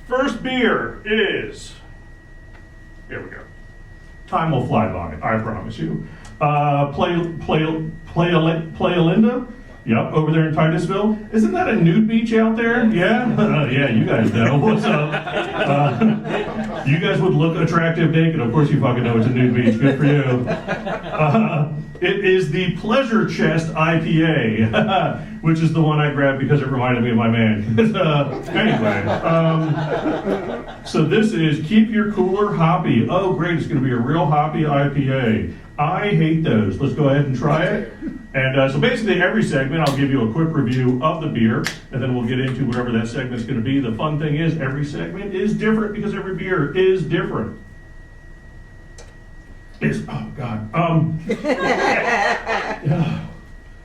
First beer is, here we go. Time will fly by, I promise you. Playa-Linda? Yep, over there in Titusville. Isn't that a nude beach out there? Yeah? Yeah, you guys know. What's up? You guys would look attractive naked. Of course you fucking know it's a nude beach. Good for you. It is the Pleasure Chest IPA, which is the one I grabbed because it reminded me of my man. Anyway, so this is Keep Your Cooler Hoppy. Oh, great, it's going to be a real hoppy IPA. I hate those. Let's go ahead and try it. And so basically every segment I'll give you a quick review of the beer, and then we'll get into whatever that segment's going to be. The fun thing is every segment is different because every beer is different. Oh God.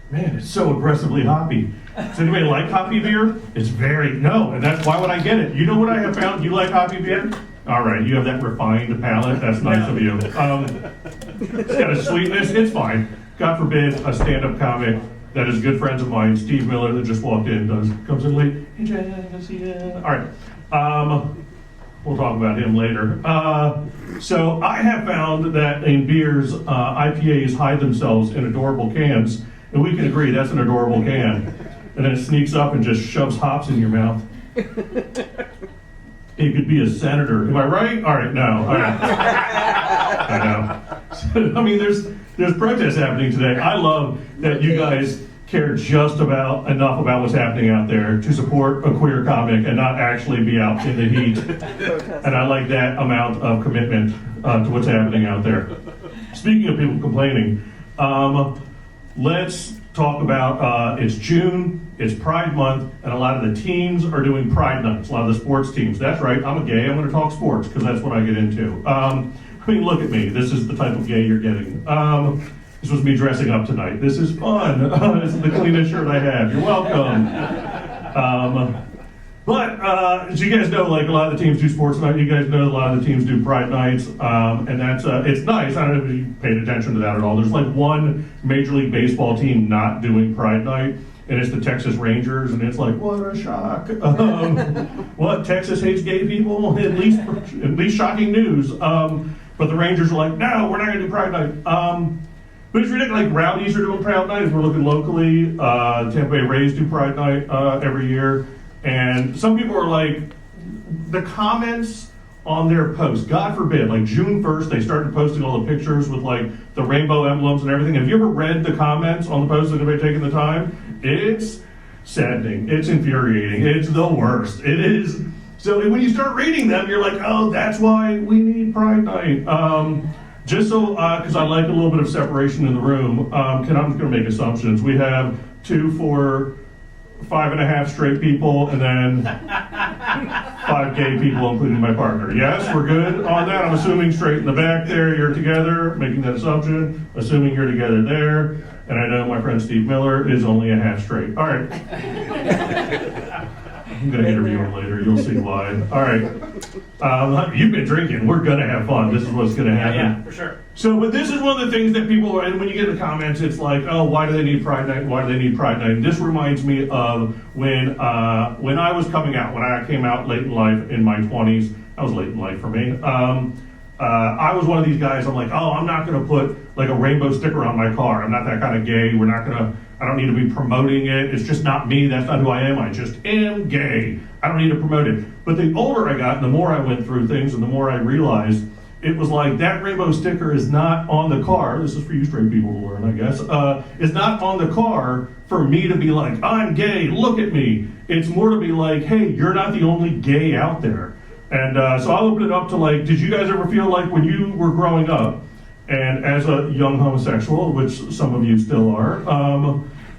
Man, it's so aggressively hoppy. Does anybody like hoppy beer? It's no, and that's why would I get it? You know what I have found? You like hoppy beer? All right, you have that refined palate. That's nice of you. It's got a sweetness. It's fine. God forbid a stand-up comic that is good friends of mine, Steve Miller, that just walked in, comes in late. Hey, Jay, all right. We'll talk about him later. So I have found that in beers, IPAs hide themselves in adorable cans, and we can agree that's an adorable can. And then it sneaks up and just shoves hops in your mouth. It could be a senator. Am I right? All right, no. All right. I know. I mean, there's protests happening today. I love that you guys care just about enough about what's happening out there to support a queer comic and not actually be out in the heat. And I like that amount of commitment to what's happening out there. Speaking of people complaining, let's talk about, it's June, it's Pride Month, and a lot of the teams are doing Pride Nights, a lot of the sports teams. That's right, I'm a gay, I'm gonna talk sports, because that's what I get into. I mean, look at me, this is the type of gay you're getting. This was me dressing up tonight. This is fun. This is the cleanest shirt I have. You're welcome. But as you guys know, like a lot of the teams do sports night. You guys know a lot of the teams do Pride Nights, and that's it's nice. I don't know if you paid attention to that at all. There's like one Major League Baseball team not doing Pride Night, and it's the Texas Rangers, and it's like, what a shock. What, Texas hates gay people? At least shocking news. But the Rangers are like, no, we're not going to do Pride Night. But it's ridiculous. Like Rowdies are doing Pride Night. If we're looking locally, Tampa Bay Rays do Pride Night every year. And some people are like, the comments on their posts, God forbid, like June 1st, they started posting all the pictures with like the rainbow emblems and everything. Have you ever read the comments on the posts? Has anybody taken the time? It's saddening. It's infuriating. It's the worst. It is. So when you start reading them, you're like, oh, that's why we need Pride Night. Just so, because I like a little bit of separation in the room, I'm just going to make assumptions. We have 2, 4, 5.5 straight people, and then 5 gay people, including my partner. Yes, we're good on that. I'm assuming straight in the back there, you're together, making that assumption, assuming you're together there, and I know my friend Steve Miller is only a half straight. All right. I'm going to interview him later. You'll see why. All right. You've been drinking. We're going to have fun. This is what's going to happen. Yeah, for sure. So, but this is one of the things that people, and when you get in the comments, it's like, oh, why do they need Pride Night? Why do they need Pride Night? And this reminds me of when I was coming out, when I came out late in life in my 20s. That was late in life for me. I was one of these guys, I'm like, oh, I'm not going to put like a rainbow sticker on my car. I'm not that kind of gay. I don't need to be promoting it. It's just not me. That's not who I am. I just am gay. I don't need to promote it. But the older I got and the more I went through things and the more I realized, it was like that rainbow sticker is not on the car. This is for you straight people to learn, I guess. It's not on the car for me to be like, I'm gay, look at me. It's more to be like, hey, you're not the only gay out there. And so I'll open it up to like, did you guys ever feel like when you were growing up, and as a young homosexual, which some of you still are,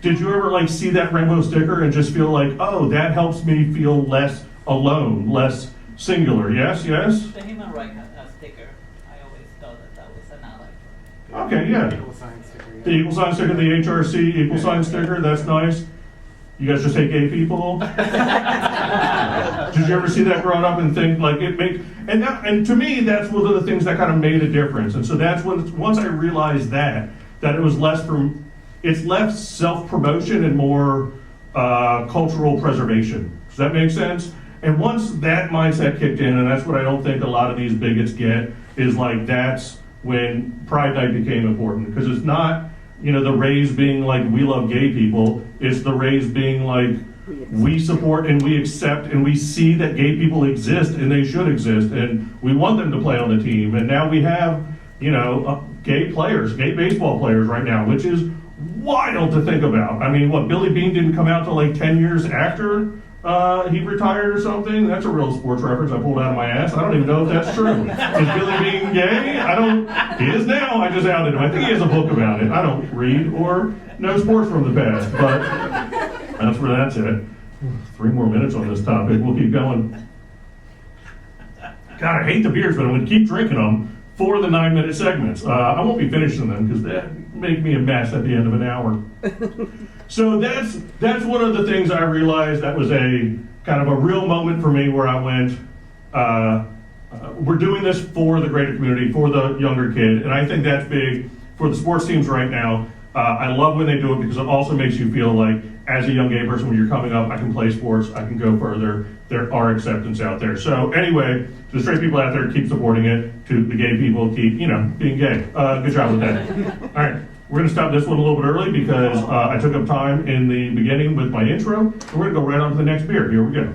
did you ever like see that rainbow sticker and just feel like, oh, that helps me feel less alone, less singular? Yes, yes? The human rights sticker, I always thought that was an ally. Okay, yeah. Equal sign sticker. Yeah. The equal sign sticker, the HRC equal sign sticker, that's nice. You guys just hate gay people? Did you ever see that growing up and think like it makes, and to me, that's one of the things that kind of made a difference. And so that's when, once I realized that it was it's less self-promotion and more cultural preservation. Does that make sense? And once that mindset kicked in, and that's what I don't think a lot of these bigots get, is like that's when Pride Night became important. Because it's not, the Rays being like, we love gay people. It's the Rays being like, we support and we accept and we see that gay people exist and they should exist. And we want them to play on the team. And now we have, gay players, gay baseball players right now, which is wild to think about. I mean, what, Billy Beane didn't come out till like 10 years after he retired or something? That's a real sports reference I pulled out of my ass. I don't even know if that's true. Is Billy Beane gay? He is now. I just outed him. I think he has a book about it. I don't read or know sports from the past, but that's where that's at. 3 more minutes on this topic. We'll keep going. God, I hate the beers, but I'm going to keep drinking them for the 9-minute segments. I won't be finishing them because that make me a mess at the end of an hour. So that's one of the things I realized that was a kind of a real moment for me where I went, we're doing this for the greater community, for the younger kid, and I think that's big for the sports teams right now. I love when they do it because it also makes you feel like, as a young gay person, when you're coming up, I can play sports, I can go further. There are acceptance out there. So anyway, to the straight people out there, keep supporting it. To the gay people, keep, being gay. Good job with that. All right, we're going to stop this one a little bit early because I took up time in the beginning with my intro. And we're going to go right on to the next beer. Here we go.